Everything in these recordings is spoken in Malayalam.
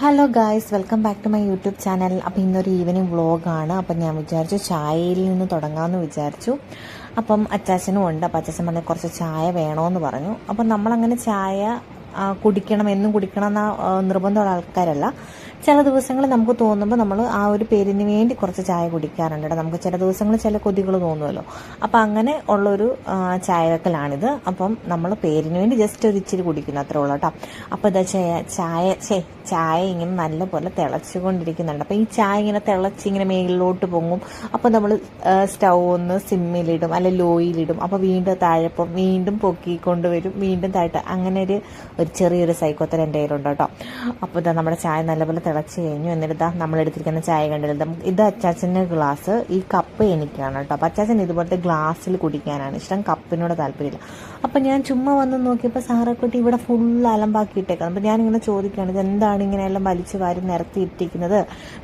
Hello guys, welcome back to my YouTube channel. അപ്പോൾ ഇന്നൊരു ഈവനിങ് വ്ളോഗാണ്. അപ്പം ഞാൻ വിചാരിച്ചു ചായയിൽ നിന്ന് തുടങ്ങാമെന്ന് വിചാരിച്ചു. അപ്പം അച്ചാച്ചനും ഉണ്ട്. അപ്പം അച്ചാച്ചൻ പറഞ്ഞ് കുറച്ച് ചായ വേണമെന്ന് പറഞ്ഞു. അപ്പം നമ്മളങ്ങനെ ചായ കുടിക്കണം, എന്നും കുടിക്കണം എന്ന നിർബന്ധമുള്ള ആൾക്കാരല്ല. ചില ദിവസങ്ങൾ നമുക്ക് തോന്നുമ്പോൾ നമ്മൾ ആ ഒരു പേരിന് വേണ്ടി കുറച്ച് ചായ കുടിക്കാറുണ്ട്. നമുക്ക് ചില ദിവസങ്ങൾ ചില കൊതികൾ തോന്നുമല്ലോ. അപ്പം അങ്ങനെ ഉള്ളൊരു ചായ വെക്കലാണിത്. അപ്പം നമ്മൾ പേരിന് വേണ്ടി ജസ്റ്റ് ഒരു ഇച്ചിരി കുടിക്കുന്നു, അത്രേ ഉള്ളൂ കേട്ടോ. അപ്പോൾ ഇതാ ചായ ഇങ്ങനെ നല്ലപോലെ തിളച്ചുകൊണ്ടിരിക്കുന്നുണ്ട്. അപ്പോൾ ഈ ചായ ഇങ്ങനെ തിളച്ച് ഇങ്ങനെ മേളിലോട്ട് പൊങ്ങും. അപ്പോൾ നമ്മൾ സ്റ്റൗ ഒന്ന് സിമ്മിലിടും, അല്ലെ ലോയിലിടും. അപ്പോൾ വീണ്ടും താഴെപ്പം വീണ്ടും പൊക്കിക്കൊണ്ടുവരും, വീണ്ടും താഴ്ത്ത. അങ്ങനെ ഒരു ചെറിയൊരു സൈക്കോത്തര എൻ്റെ കയ്യിലുണ്ട് കേട്ടോ. അപ്പോൾ ഇതാ നമ്മുടെ ചായ നല്ലപോലെ തിളച്ച് കഴിഞ്ഞു. എന്നിട്ട് ഇതാ നമ്മളെടുത്തിരിക്കുന്ന ചായ കണ്ടില്ല. ഇത് അച്ചാച്ചൻ്റെ ഗ്ലാസ്, ഈ കപ്പ് എനിക്കാണ് കേട്ടോ. അപ്പോൾ അച്ചാച്ചൻ ഇതുപോലത്തെ ഗ്ലാസ്സിൽ കുടിക്കാനാണ് ഇഷ്ടം, കപ്പിനോട് താല്പര്യമില്ല. അപ്പം ഞാൻ ചുമ്മാ വന്ന് നോക്കിയപ്പോൾ സാറക്കുട്ടി ഇവിടെ ഫുൾ അലമ്പാക്കിയിട്ടേക്കാം. അപ്പം ഞാനിങ്ങനെ ചോദിക്കുകയാണ്, ഇതെന്താണ് ഇങ്ങനെയെല്ലാം വലിച്ചു വാരി നിരത്തി ഇട്ടിരിക്കുന്നത്?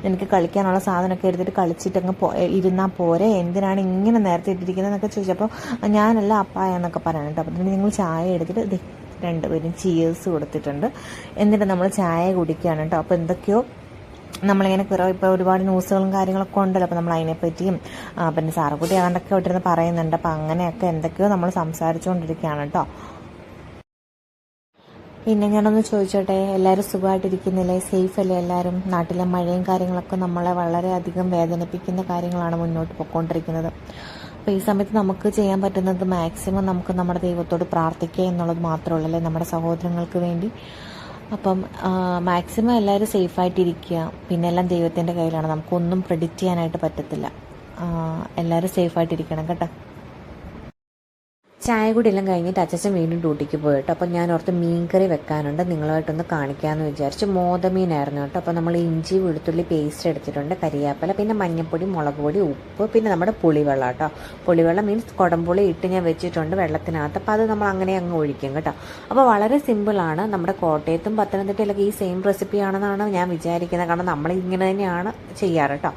എനിക്ക് കളിക്കാനുള്ള സാധനമൊക്കെ എടുത്തിട്ട് കളിച്ചിട്ടങ്ങ് ഇരുന്നാൽ പോരെ, എന്തിനാണ് ഇങ്ങനെ നിരത്തി ഇട്ടിരിക്കുന്നത് എന്നൊക്കെ ചോദിച്ചപ്പോൾ ഞാനല്ല അപ്പായ എന്നൊക്കെ പറയാൻ കേട്ടോ. അപ്പം നിങ്ങൾ ചായ എടുത്തിട്ട് രണ്ടുപേരും ചീയേഴ്സ് കൊടുത്തിട്ടുണ്ട്. എന്നിട്ട് നമ്മൾ ചായ കുടിക്കുകയാണ് കേട്ടോ. അപ്പോൾ എന്തൊക്കെയോ നമ്മളിങ്ങനെ ഇപ്പോൾ ഒരുപാട് ന്യൂസുകളും കാര്യങ്ങളൊക്കെ ഉണ്ടല്ലോ. അപ്പോൾ നമ്മൾ അതിനെപ്പറ്റിയും പിന്നെ സാറക്കുട്ടി അതുകൊണ്ടൊക്കെ ഇട്ടിരുന്ന് പറയുന്നുണ്ട്. അപ്പോൾ അങ്ങനെയൊക്കെ എന്തൊക്കെയോ നമ്മൾ സംസാരിച്ചുകൊണ്ടിരിക്കുകയാണ് കേട്ടോ. പിന്നെ ഞാനൊന്ന് ചോദിച്ചോട്ടെ, എല്ലാവരും സുഖമായിട്ടിരിക്കുന്നില്ലേ? സേഫ് അല്ലേ എല്ലാവരും? നാട്ടിലെ മഴയും കാര്യങ്ങളൊക്കെ നമ്മളെ വളരെയധികം വേദനിപ്പിക്കുന്ന കാര്യങ്ങളാണ് മുന്നോട്ട് പോയിക്കൊണ്ടിരിക്കുന്നത്. അപ്പോൾ ഈ സമയത്ത് നമുക്ക് ചെയ്യാൻ പറ്റുന്നത് മാക്സിമം നമുക്ക് നമ്മുടെ ദൈവത്തോട് പ്രാർത്ഥിക്കുക എന്നുള്ളത് മാത്രമേ ഉള്ളൂ, നമ്മുടെ സഹോദരങ്ങൾക്ക് വേണ്ടി. അപ്പം മാക്സിമം എല്ലാവരും സേഫായിട്ടിരിക്കുക. പിന്നെ എല്ലാം ദൈവത്തിൻ്റെ കയ്യിലാണ്, നമുക്കൊന്നും പ്രെഡിക്റ്റ് ചെയ്യാനായിട്ട് പറ്റത്തില്ല. എല്ലാവരും സേഫായിട്ടിരിക്കണം കേട്ടോ. ചായ കൂടി എല്ലാം കഴിഞ്ഞിട്ട് അച്ഛൻ വീണ്ടും ഡ്യൂട്ടിക്ക് പോയിട്ട്, അപ്പം ഞാൻ ഓർത്ത് മീൻകറി വെക്കാനുണ്ട്, നിങ്ങളുമായിട്ടൊന്ന് കാണിക്കാമെന്ന് വിചാരിച്ചു. മോദമീനായിരുന്നു കേട്ടോ. അപ്പോൾ നമ്മൾ ഇഞ്ചി വെളുത്തുള്ളി പേസ്റ്റ് എടുത്തിട്ടുണ്ട്, കരിയാപ്പല, പിന്നെ മഞ്ഞൾപ്പൊടി, മുളക് പൊടി, ഉപ്പ്, പിന്നെ നമ്മുടെ പുളിവെള്ളം കേട്ടോ. പുളിവെള്ളം മീൻസ് കുടംപുളി ഇട്ട് ഞാൻ വെച്ചിട്ടുണ്ട് വെള്ളത്തിനകത്ത്. അപ്പോൾ അത് നമ്മൾ അങ്ങനെ അങ്ങ് ഒഴിക്കും കേട്ടോ. അപ്പോൾ വളരെ സിമ്പിളാണ്. നമ്മുടെ കോട്ടയത്തും പത്തനംതിട്ടയിലൊക്കെ ഈ സെയിം റെസിപ്പിയാണെന്നാണ് ഞാൻ വിചാരിക്കുന്നത്, കാരണം നമ്മൾ ഇങ്ങനെ തന്നെയാണ് ചെയ്യാറ് കേട്ടോ.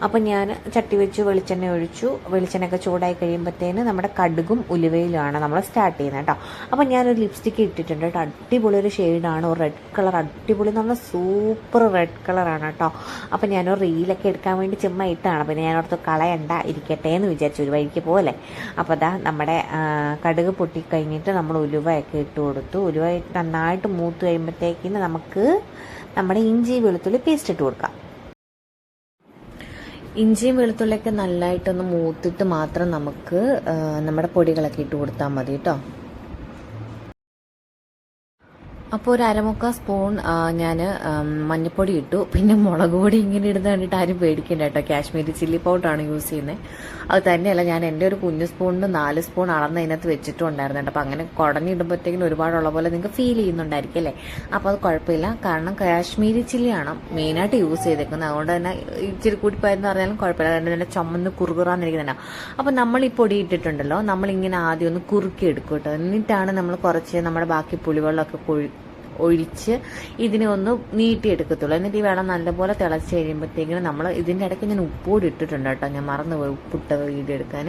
അപ്പം ഞാൻ ചട്ടി വെച്ചു, വെളിച്ചെണ്ണ ഒഴിച്ചു. വെളിച്ചെണ്ണയൊക്കെ ചൂടായി കഴിയുമ്പോഴത്തേന് നമ്മുടെ കടുകും ഉലുവയിലാണ് നമ്മൾ സ്റ്റാർട്ട് ചെയ്യുന്നത് കേട്ടോ. അപ്പം ഞാനൊരു ലിപ്സ്റ്റിക്ക് ഇട്ടിട്ടുണ്ട് കേട്ടോ. അടിപൊളി ഒരു ഷെയ്ഡാണ്, ഒരു റെഡ് കളർ, അടിപൊളി നല്ല സൂപ്പർ റെഡ് കളറാണ് കേട്ടോ. അപ്പം ഞാനൊരു റീലൊക്കെ എടുക്കാൻ വേണ്ടി ചുമ്മാ ഇട്ടാണ്. പിന്നെ ഞാനോർത്ത് കളയണ്ട, ഇരിക്കട്ടെ എന്ന് വിചാരിച്ചു, ഒരു വഴിക്ക് പോലെ. അപ്പോൾ അതാ നമ്മുടെ കടുക് പൊട്ടിക്കഴിഞ്ഞിട്ട് നമ്മൾ ഉലുവയൊക്കെ ഇട്ട് കൊടുത്തു. ഉലുവ നന്നായിട്ട് മൂത്ത് കഴിയുമ്പോഴത്തേക്കിന് നമുക്ക് നമ്മുടെ ഇഞ്ചി വെളുത്തുള്ളി പേസ്റ്റ് ഇട്ട് കൊടുക്കാം. ഇഞ്ചിയും വെളുത്തുള്ളിയൊക്കെ നല്ലതായിട്ടൊന്ന് മൂത്തിട്ട് മാത്രം നമുക്ക് നമ്മുടെ പൊടികളൊക്കെ ഇട്ട് കൊടുത്താൽ മതി കേട്ടോ. അപ്പോൾ ഒരു അരമുക്കാൽ സ്പൂൺ ഞാൻ മഞ്ഞൾപ്പൊടി ഇട്ടു. പിന്നെ മുളക് പൊടി ഇങ്ങനെ ഇടുന്ന കണ്ടിട്ട് ആരും പേടിക്കണ്ട കേട്ടോ. കാശ്മീരി ചില്ലി പൗഡറാണ് യൂസ് ചെയ്യുന്നത്. അത് തന്നെയല്ല, ഞാൻ എൻ്റെ ഒരു കുഞ്ഞു സ്പൂണിന് 4 സ്പൂൺ അളന്ന് അതിനകത്ത് വെച്ചിട്ടും ഉണ്ടായിരുന്നുണ്ട്. അപ്പോൾ അങ്ങനെ കുടഞ്ഞിടുമ്പോഴത്തേക്കിനും ഒരുപാടുള്ള പോലെ നിങ്ങൾക്ക് ഫീൽ ചെയ്യുന്നുണ്ടായിരിക്കും അല്ലേ? അപ്പോൾ അത് കുഴപ്പമില്ല, കാരണം കാശ്മീരി ചില്ലിയാണ് മെയിനായിട്ട് യൂസ് ചെയ്തേക്കുന്നത്. അതുകൊണ്ട് തന്നെ ഇച്ചിരി കൂടിപ്പോയെന്ന് പറഞ്ഞാലും കുഴപ്പമില്ല, കാരണം തന്നെ ചുമന്ന് കുറുകുറാന്നിരിക്കുന്നുണ്ട്. അപ്പോൾ നമ്മൾ ഈ പൊടി ഇട്ടിട്ടുണ്ടല്ലോ, നമ്മളിങ്ങനെ ആദ്യം ഒന്ന് കുറുക്കി എടുക്കും കേട്ടോ. എന്നിട്ടാണ് നമ്മൾ കുറച്ച് നമ്മുടെ ബാക്കി പുളിവെള്ളമൊക്കെ ഒഴിച്ച് ഇതിനെ ഒന്ന് നീട്ടിയെടുക്കത്തുള്ളൂ. എന്നിട്ട് ഈ വെള്ളം നല്ലപോലെ തിളച്ച് കഴിയുമ്പോഴത്തേക്കിനും നമ്മൾ ഇതിൻ്റെ ഇടയ്ക്ക് ഞാൻ ഉപ്പുകൂടി ഇട്ടിട്ടുണ്ട് കേട്ടോ. ഞാൻ മറന്നുപോയി ഉപ്പിട്ട വീഡിയോ എടുക്കാൻ.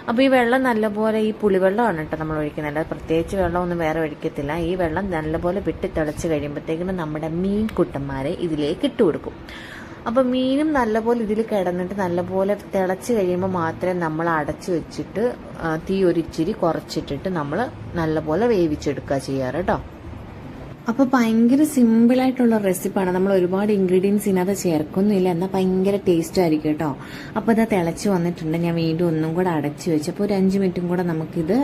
അപ്പോൾ ഈ വെള്ളം നല്ലപോലെ, ഈ പുളിവെള്ളമാണ് കേട്ടോ നമ്മൾ ഒഴിക്കുന്നത്, അല്ലാതെ പ്രത്യേകിച്ച് വെള്ളമൊന്നും വേറെ ഒഴിക്കത്തില്ല. ഈ വെള്ളം നല്ലപോലെ വിട്ട് തിളച്ച് കഴിയുമ്പോഴത്തേക്കിനും നമ്മുടെ മീൻ കുട്ടന്മാരെ ഇതിലേക്ക് ഇട്ട് കൊടുക്കും. അപ്പോൾ മീനും നല്ലപോലെ ഇതിൽ കിടന്നിട്ട് നല്ലപോലെ തിളച്ച് കഴിയുമ്പോൾ മാത്രമേ നമ്മൾ അടച്ചു വെച്ചിട്ട് തീ ഒരിച്ചിരി കുറച്ചിട്ടിട്ട് നമ്മൾ നല്ലപോലെ വേവിച്ചെടുക്കുക ചെയ്യാറ് കേട്ടോ. അപ്പോൾ ഭയങ്കര സിമ്പിളായിട്ടുള്ള റെസിപ്പിയാണ്. നമ്മൾ ഒരുപാട് ഇൻഗ്രീഡിയൻസ് ഇതിനകത്ത് ചേർക്കൊന്നുമില്ല, എന്നാൽ ഭയങ്കര ടേസ്റ്റ് ആയിരിക്കും കേട്ടോ. അപ്പോൾ ഇത് തിളച്ച് വന്നിട്ടുണ്ട്. ഞാൻ വീണ്ടും ഒന്നും കൂടെ അടച്ചു വെച്ചു. അപ്പോൾ ഒരു 5 മിനിറ്റും കൂടെ നമുക്കിത്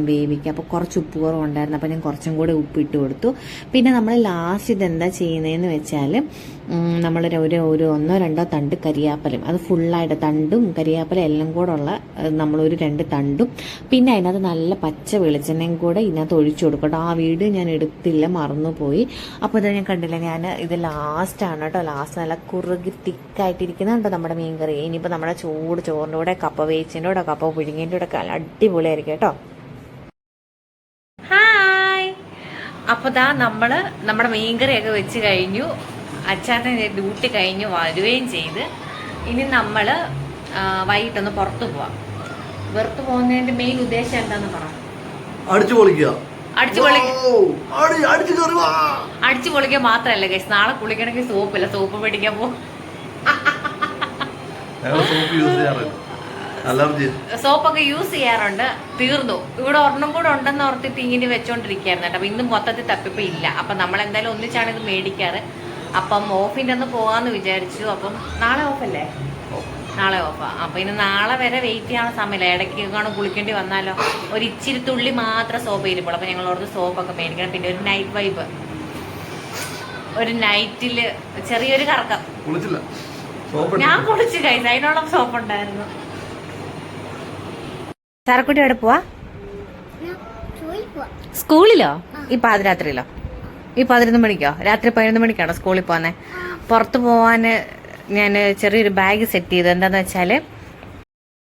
വേവിക്കാം. അപ്പോൾ കുറച്ച് ഉപ്പ് കുറവുണ്ടായിരുന്നു, അപ്പോൾ ഞാൻ കുറച്ചും കൂടെ ഉപ്പ് ഇട്ട് കൊടുത്തു. പിന്നെ നമ്മൾ ലാസ്റ്റ് ഇതെന്താ ചെയ്യുന്നതെന്ന് വെച്ചാൽ നമ്മൾ ഒരു 1-2 തണ്ട് കരിയാപ്പലയും, അത് ഫുള്ളായിട്ട് തണ്ടും കരിയാപ്പല എല്ലാം കൂടെ ഉള്ള നമ്മളൊരു 2 തണ്ടും, പിന്നെ അതിനകത്ത് നല്ല പച്ച വെളിച്ചെണ്ണയും കൂടെ ഇതിനകത്ത് ഒഴിച്ചു കൊടുക്കട്ടോ. ആ വീഡിയോ ഞാൻ എടുത്തില്ല, മറന്നുപോയി. അപ്പോൾ ഇത് ഞാൻ കണ്ടില്ല, ഞാൻ ഇത് ലാസ്റ്റാണ് കേട്ടോ. ലാസ്റ്റ് നല്ല കുറുകി തിക്കായിട്ടിരിക്കുന്നുണ്ടോ നമ്മുടെ മീൻകറി. ഇനിയിപ്പോൾ നമ്മുടെ ചൂട് ചോറിൻ്റെ കൂടെ കപ്പ വേച്ചിൻ്റെ കൂടെ കപ്പ പുഴുങ്ങിൻ്റെ കൂടെ ഒക്കെ അടിപൊളിയായിരിക്കും കേട്ടോ. ഹായ്, അപ്പോൾ ദാ നമ്മൾ നമ്മുടെ മീൻകറിയൊക്കെ വെച്ച് കഴിഞ്ഞു. അച്ചാച്ചൻ ഡ്യൂട്ടി കഴിഞ്ഞ് വരുകയും ചെയ്ത്. ഇനി നമ്മൾ വൈകിട്ടൊന്ന് പുറത്തു പോവാം. പുറത്തു പോകുന്നതിൻ്റെ മെയിൻ ഉദ്ദേശം എന്താണെന്ന് പറയാം? അടിച്ചു പൊളിക്കുക. അടിച്ചു പൊളിക്കാൻ മാത്രല്ല ഗൈസ്, നാളെ കുളിക്കണമെങ്കിൽ സോപ്പില്ല, സോപ്പ് മേടിക്കാൻ പോകും. സോപ്പൊക്കെ യൂസ് ചെയ്യാറുണ്ട്, തീർന്നു. ഇവിടെ ഒരെണ്ണം കൂടെ ഉണ്ടെന്ന് ഓർത്തിട്ട് ഇങ്ങനെ വെച്ചോണ്ടിരിക്കുകയായിരുന്നു കേട്ടോ. അപ്പൊ ഇന്ന് മൊത്തത്തിൽ തപ്പിപ്പോ ഇല്ല. അപ്പൊ നമ്മൾ എന്തായാലും ഒന്നിച്ചാണ് ഇത് മേടിക്കാറ്. അപ്പം ഓഫിന്റെ ഒന്ന് പോവാന്ന് വിചാരിച്ചു. അപ്പം നാളെ ഓഫല്ലേ? നാളെ ഓഫാ. അപ്പൊ ഇനി നാളെ വരെ വെയിറ്റ് ചെയ്യാൻ സമയമില്ല. ഇടയ്ക്ക് കാണും കുളിക്കേണ്ടി വന്നാലോ. ഒരു ഇച്ചിരി തുള്ളി മാത്രം സോപ്പ് ഇരിപ്പോൾ. അപ്പൊ ഞങ്ങൾ ഓർത്ത് സോപ്പൊക്കെ മേടിക്കണം. പിന്നെ ഒരു നൈറ്റ് വൈബ്, ഒരു നൈറ്റില് ചെറിയൊരു കറക്കം. ഞാൻ കുളിച്ചു കഴിച്ചു, അതിനുള്ള സോപ്പ് ഉണ്ടായിരുന്നു. സാറക്കുട്ടി എവിടെ പോവാ? സ്കൂളിലോ? ഈ പാതിരാത്രിയിലോ? ഈ 11 മണിക്കോ? രാത്രി 11 മണിക്കാണോ സ്കൂളിൽ പോന്നെ? പുറത്ത് പോവാന് ഞാൻ ചെറിയൊരു ബാഗ് സെറ്റ് ചെയ്തു. എന്താന്ന് വെച്ചാല്,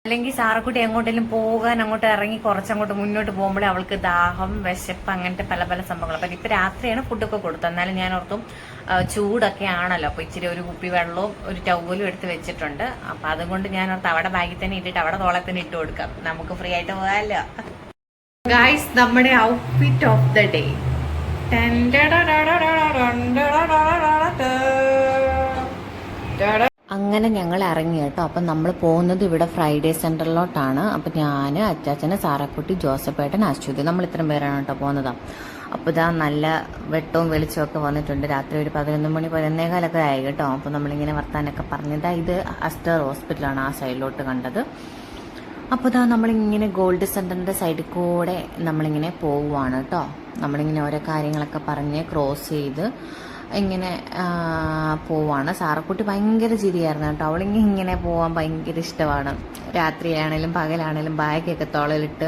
അല്ലെങ്കിൽ സാറക്കുട്ടി എങ്ങോട്ടെങ്കിലും പോകാൻ അങ്ങോട്ട് ഇറങ്ങി കുറച്ചങ്ങോട്ട് മുന്നോട്ട് പോകുമ്പോഴേ അവൾക്ക് ദാഹം, വിശപ്പ്, അങ്ങനത്തെ പല പല സംഭവങ്ങൾ. അപ്പം ഇപ്പം രാത്രിയാണ് ഫുഡൊക്കെ കൊടുത്തത്. എന്നാലും ഞാൻ ഓർത്തും ചൂടൊക്കെ ആണല്ലോ, അപ്പോൾ ഇച്ചിരി ഒരു കുപ്പി വെള്ളവും ഒരു ടവലും എടുത്ത് വെച്ചിട്ടുണ്ട്. അപ്പം അതുകൊണ്ട് ഞാൻ ഓർത്ത് അവിടെ ബാഗിൽ തന്നെ ഇട്ടിട്ട് അവിടെ തോളെ തന്നെ ഇട്ട് കൊടുക്കാം, നമുക്ക് ഫ്രീ ആയിട്ട് പോകാമല്ലോ. ഗായ്സ്, നമ്മുടെ ഔട്ട്ഫിറ്റ് ഓഫ് ദ ഡേ. അങ്ങനെ ഞങ്ങൾ ഇറങ്ങി കേട്ടോ. അപ്പം നമ്മൾ പോകുന്നത് ഇവിടെ ഫ്രൈഡേ സെൻറ്ററിലോട്ടാണ്. അപ്പം ഞാൻ, അച്ചാച്ചന്, സാറക്കുട്ടി, ജോസഫേട്ടൻ, അശ്വതി, നമ്മൾ ഇത്രയും പേരാണ് കേട്ടോ പോകുന്നത്. അപ്പോൾ ഇതാ നല്ല വെട്ടവും വെളിച്ചവും ഒക്കെ വന്നിട്ടുണ്ട്. രാത്രി ഒരു 11 മണി 11:15 ആയി കേട്ടോ. അപ്പോൾ നമ്മളിങ്ങനെ വർത്താനൊക്കെ പറഞ്ഞതാ. ഇത് അസ്റ്റർ ഹോസ്പിറ്റലാണ് ആ സൈഡിലോട്ട് കണ്ടത്. അപ്പോൾ ഇതാ നമ്മളിങ്ങനെ ഗോൾഡ് സെൻറ്ററിൻ്റെ സൈഡിൽ കൂടെ നമ്മളിങ്ങനെ പോവുകയാണ് കേട്ടോ. നമ്മളിങ്ങനെ ഓരോ കാര്യങ്ങളൊക്കെ പറഞ്ഞ് ക്രോസ് ചെയ്ത് ഇങ്ങനെ പോവാണ്. സാറക്കുട്ടി ഭയങ്കര ചിരിയായിരുന്നു കേട്ടോ. അവളിങ്ങനെ പോവാൻ ഭയങ്കര ഇഷ്ടമാണ്. രാത്രിയാണേലും പകലാണേലും ബാഗൊക്കെ തോളയിലിട്ട്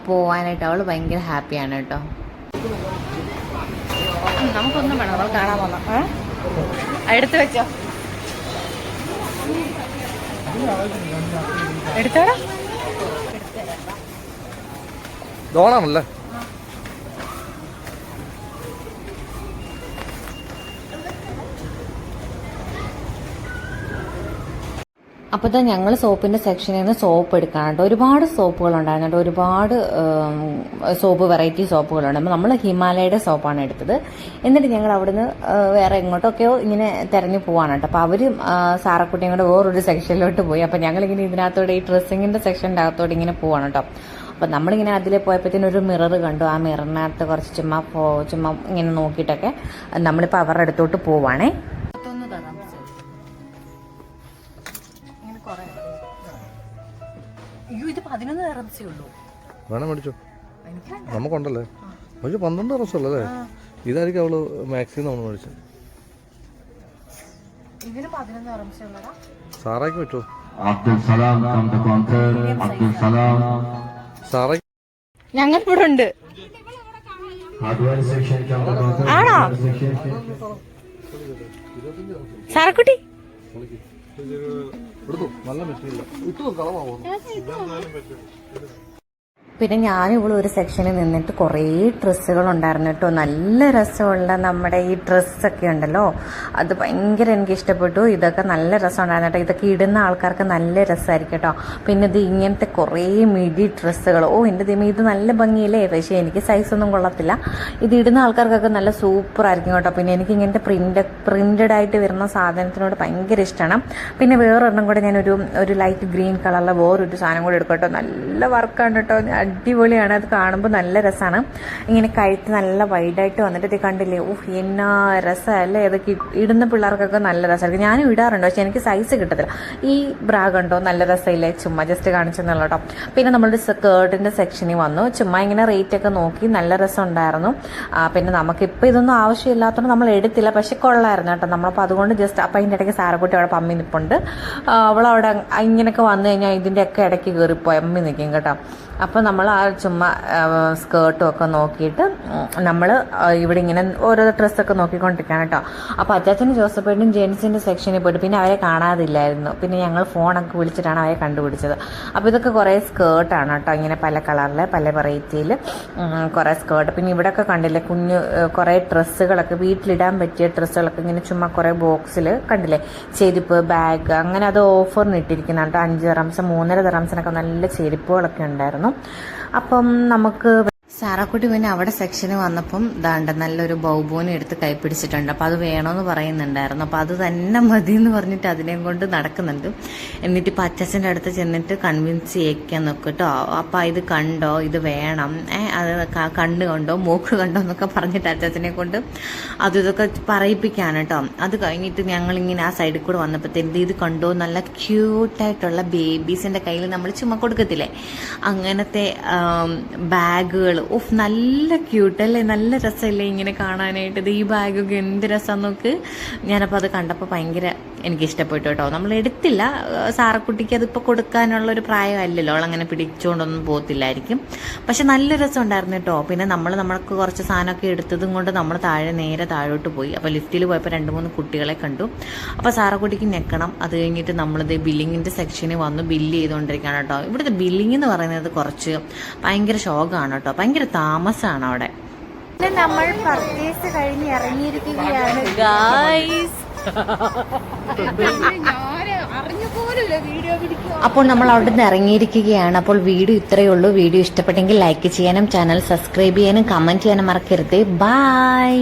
പോവാനായിട്ട് അവൾ ഭയങ്കര ഹാപ്പിയാണ് കേട്ടോ. നമുക്കൊന്നും വേണം, നമ്മൾ കാണാൻ വന്ന എടുത്തു വെച്ചോ, എടുത്തോടാ. ഡോണാണല്ലേ? അപ്പോൾ ഇതാ ഞങ്ങൾ സോപ്പിൻ്റെ സെക്ഷനിൽ നിന്ന് സോപ്പ് എടുക്കാനുണ്ട്. ഒരുപാട് സോപ്പുകൾ ഉണ്ടായിരുന്നുണ്ട്, ഒരുപാട് സോപ്പ്, വെറൈറ്റി സോപ്പുകളുണ്ട്. അപ്പോൾ നമ്മൾ ഹിമാലയയുടെ സോപ്പാണ് എടുത്തത്. എന്നിട്ട് ഞങ്ങൾ അവിടുന്ന് വേറെ എങ്ങോട്ടൊക്കെയോ ഇങ്ങനെ തിരഞ്ഞു പോവാണ് കേട്ടോ. അപ്പോൾ അവർ സാറക്കുട്ടിയും കൂടെ വേറൊരു സെക്ഷനിലോട്ട് പോയി. അപ്പോൾ ഞങ്ങളിങ്ങനെ ഇതിനകത്തോടെ ഈ ഡ്രസ്സിങ്ങിൻ്റെ സെക്ഷൻ്റെ അകത്തോടെ ഇങ്ങനെ പോവാണ് കേട്ടോ. അപ്പം നമ്മളിങ്ങനെ അതിൽ പോയപ്പോഴത്തേനും ഒരു മിറർ കണ്ടു. ആ മിററിനകത്ത് കുറച്ച് ചുമ്മാ ഇങ്ങനെ നോക്കിയിട്ടൊക്കെ നമ്മളിപ്പോൾ അവരുടെ അടുത്തോട്ട് പോവാണേ. ഇത് 11 ദിർഹംസേ ഉള്ളൂ. വേണം മേടിച്ചോ, നമുക്കുണ്ടല്ലേ. പക്ഷെ 12 ദിർഹംസല്ലേ? ഇതായിരിക്കും അവള് മാക്സിമം നമ്മൾ മേടിച്ചത്. ഇതിന് 11 ദിർഹംസേ ഉള്ളടാ. സാറയ്ക്ക് പറ്റുമോ? സാറ ഞങ്ങൾ ഇവിടെ ഉണ്ട്. ആണോ സാറക്കുട്ടി? നല്ല മെറ്റീരിയൽ ഇട്ടു കളവാണോ? പിന്നെ ഞാനും ഇവിടെ ഒരു സെക്ഷനിൽ നിന്നിട്ട് കുറേ ഡ്രസ്സുകൾ ഉണ്ടായിരുന്നു കേട്ടോ. നല്ല രസമുള്ള നമ്മുടെ ഈ ഡ്രസ്സൊക്കെ ഉണ്ടല്ലോ, അത് ഭയങ്കര എനിക്ക് ഇഷ്ടപ്പെട്ടു. ഇതൊക്കെ നല്ല രസം ഉണ്ടായിരുന്നു കേട്ടോ. ഇതൊക്കെ ഇടുന്ന ആൾക്കാർക്ക് നല്ല രസമായിരിക്കും കേട്ടോ. പിന്നെ ഇത് ഇങ്ങനത്തെ കുറേ മിഡി ഡ്രസ്സുകൾ, എൻ്റെ ദൈവം ഇത് നല്ല ഭംഗിയില്ലേ. പക്ഷേ എനിക്ക് സൈസൊന്നും കൊള്ളത്തില്ല. ഇത് ഇടുന്ന ആൾക്കാർക്കൊക്കെ നല്ല സൂപ്പർ ആയിരിക്കും കേട്ടോ. പിന്നെ എനിക്ക് ഇങ്ങനത്തെ പ്രിന്റഡ് ആയിട്ട് വരുന്ന സാധനത്തിനോട് ഭയങ്കര ഇഷ്ടമാണ്. പിന്നെ വേറൊരെണ്ണം കൂടെ ഞാനൊരു ലൈറ്റ് ഗ്രീൻ കളറിലെ വേറൊരു സാധനം കൂടെ എടുക്കും കേട്ടോ. നല്ല വർക്കാണ് കേട്ടോ, അടിപൊളിയാണ്. അത് കാണുമ്പോൾ നല്ല രസമാണ്. ഇങ്ങനെ കഴുത്ത് നല്ല വൈഡായിട്ട് വന്നിട്ട് ഇത് കണ്ടില്ലേ, എന്നാ രസമല്ലേ. അതൊക്കെ ഇടുന്ന പിള്ളേർക്കൊക്കെ നല്ല രസമായിരിക്കും. ഞാനും ഇടാറുണ്ട്, പക്ഷെ എനിക്ക് സൈസ് കിട്ടത്തില്ല. ഈ ബ്രാ കണ്ടോ, നല്ല രസമില്ലേ, ചുമ്മാ ജസ്റ്റ് കാണിച്ചെന്നുള്ള കേട്ടോ. പിന്നെ നമ്മളുടെ സ്കേർട്ടിൻ്റെ സെക്ഷനിൽ വന്നു. ചുമ്മാ ഇങ്ങനെ റേറ്റൊക്കെ നോക്കി, നല്ല രസം ഉണ്ടായിരുന്നു. പിന്നെ നമുക്കിപ്പോൾ ഇതൊന്നും ആവശ്യമില്ലാത്തതുകൊണ്ട് നമ്മൾ എടുത്തില്ല, പക്ഷെ കൊള്ളായിരുന്നു കേട്ടോ. നമ്മളപ്പോൾ അതുകൊണ്ട് ജസ്റ്റ് അപ്പം അതിൻ്റെ ഇടയ്ക്ക് സാറക്കുട്ടി അവിടെ പമ്മി നിൽപ്പുണ്ട്. അവളവിടെ ഇങ്ങനെയൊക്കെ വന്നു കഴിഞ്ഞാൽ ഇതിൻ്റെയൊക്കെ ഇടയ്ക്ക് കയറിപ്പോയി അമ്മി നിൽക്കും കേട്ടോ. അപ്പോൾ നമ്മൾ ആ ചുമ്മാ സ്കേർട്ടും ഒക്കെ നോക്കിയിട്ട് നമ്മൾ ഇവിടെ ഇങ്ങനെ ഓരോ ഡ്രസ്സൊക്കെ നോക്കിക്കൊണ്ടിരിക്കുകയാണ് കേട്ടോ. അപ്പോൾ അച്ചാച്ചനും ജോസഫേട്ടനും ജെൻസിൻ്റെ സെക്ഷനിൽ പോയിട്ട് പിന്നെ അവരെ കാണാതില്ലായിരുന്നു. പിന്നെ ഞങ്ങൾ ഫോണൊക്കെ വിളിച്ചിട്ടാണ് അവരെ കണ്ടുപിടിച്ചത്. അപ്പോൾ ഇതൊക്കെ കുറേ സ്കേർട്ടാണ് കേട്ടോ, ഇങ്ങനെ പല കളറിൽ പല വെറൈറ്റിയിൽ കുറേ സ്കേർട്ട്. പിന്നെ ഇവിടെയൊക്കെ കണ്ടില്ലേ കുറേ ഡ്രസ്സുകളൊക്കെ, വീട്ടിലിടാൻ പറ്റിയ ഡ്രസ്സുകളൊക്കെ ഇങ്ങനെ ചുമ്മാ കുറേ ബോക്സിൽ കണ്ടില്ലേ, ചെരുപ്പ്, ബാഗ്, അങ്ങനെ അത് ഓഫറിന് ഇട്ടിരിക്കുന്ന കേട്ടോ. 5 ദിർഹംസ് 3.5 ദിർഹംസിനൊക്കെ നല്ല ചെരുപ്പുകളൊക്കെ ഉണ്ടായിരുന്നു. അപ്പം നമുക്ക് സാറാക്കുട്ടി പിന്നെ അവിടെ സെക്ഷന് വന്നപ്പം ദാണ്ട നല്ലൊരു ബൗബോനെ എടുത്ത് കൈപ്പിടിച്ചിട്ടുണ്ട്. അപ്പോൾ അത് വേണമെന്ന് പറയുന്നുണ്ടായിരുന്നു. അപ്പോൾ അത് തന്നെ മതി എന്ന് പറഞ്ഞിട്ട് അതിനെയും കൊണ്ട് നടക്കുന്നുണ്ട്. എന്നിട്ട് ഇപ്പം അച്ഛൻ്റെ അടുത്ത് ചെന്നിട്ട് കൺവിൻസ് ചെയ്യിക്കാൻ നോക്കിട്ടോ. അപ്പം ഇത് കണ്ടോ, ഇത് വേണം, അത് കണ്ണ് കണ്ടോ, മൂക്ക് കണ്ടോ എന്നൊക്കെ പറഞ്ഞിട്ട് അച്ഛനെ കൊണ്ട് അതും ഇതൊക്കെ പറയിപ്പിക്കാണ് കേട്ടോ. അത് കഴിഞ്ഞിട്ട് ഞങ്ങളിങ്ങനെ ആ സൈഡിൽ കൂടെ വന്നപ്പോഴത്തേക്ക് ഇത് കണ്ടോ, നല്ല ക്യൂട്ടായിട്ടുള്ള ബേബീസിൻ്റെ കയ്യിൽ നമ്മൾ ചുമ്മാ കൊടുക്കത്തില്ലേ, അങ്ങനത്തെ ബാഗുകൾ. ഓഫ്, നല്ല ക്യൂട്ടല്ലേ, നല്ല രസമല്ലേ ഇങ്ങനെ കാണാനായിട്ട്. ഇത് ഈ ബാഗൊക്കെ എന്ത് രസം നോക്ക്. ഞാനപ്പോൾ അത് കണ്ടപ്പോൾ ഭയങ്കര എനിക്ക് ഇഷ്ടപ്പെട്ടു കേട്ടോ. നമ്മൾ എടുത്തില്ല, സാറക്കുട്ടിക്ക് അതിപ്പോൾ കൊടുക്കാനുള്ളൊരു പ്രായമല്ലല്ലോ, അവളങ്ങനെ പിടിച്ചുകൊണ്ടൊന്നും പോകത്തില്ലായിരിക്കും. പക്ഷെ നല്ല രസം ഉണ്ടായിരുന്നു കേട്ടോ. പിന്നെ നമ്മൾക്ക് കുറച്ച് സാധനമൊക്കെ എടുത്തതും കൊണ്ട് നമ്മൾ നേരെ താഴോട്ട് പോയി. അപ്പോൾ ലിഫ്റ്റിൽ പോയപ്പോൾ 2-3 കുട്ടികളെ കണ്ടു. അപ്പോൾ സാറക്കുട്ടിക്ക് ഞെക്കണം. അത് കഴിഞ്ഞിട്ട് നമ്മളിത് ബില്ലിങ്ങിൻ്റെ സെക്ഷന് വന്നു. ബില്ല് ചെയ്തുകൊണ്ടിരിക്കുകയാണ് കേട്ടോ. ഇവിടുത്തെ ബില്ലിംഗ് എന്ന് പറയുന്നത് കുറച്ച് ഭയങ്കര ഷോക്കാണ് കേട്ടോ. ഭയങ്കര താമസമാണ് അവിടെ. നമ്മൾ പർച്ചേസ് കഴിഞ്ഞ് ഇറങ്ങിയിരിക്കുകയാണ് ഗായ്സ്. അപ്പോൾ നമ്മൾ അവിടെ നിന്ന് ഇറങ്ങിയിരിക്കുകയാണ്. അപ്പോൾ വീഡിയോ ഇത്രയേ ഉള്ളൂ. വീഡിയോ ഇഷ്ടപ്പെട്ടെങ്കിൽ ലൈക്ക് ചെയ്യാനും ചാനൽ സബ്സ്ക്രൈബ് ചെയ്യാനും കമന്റ് ചെയ്യാനും മറക്കരുത്. ബൈ.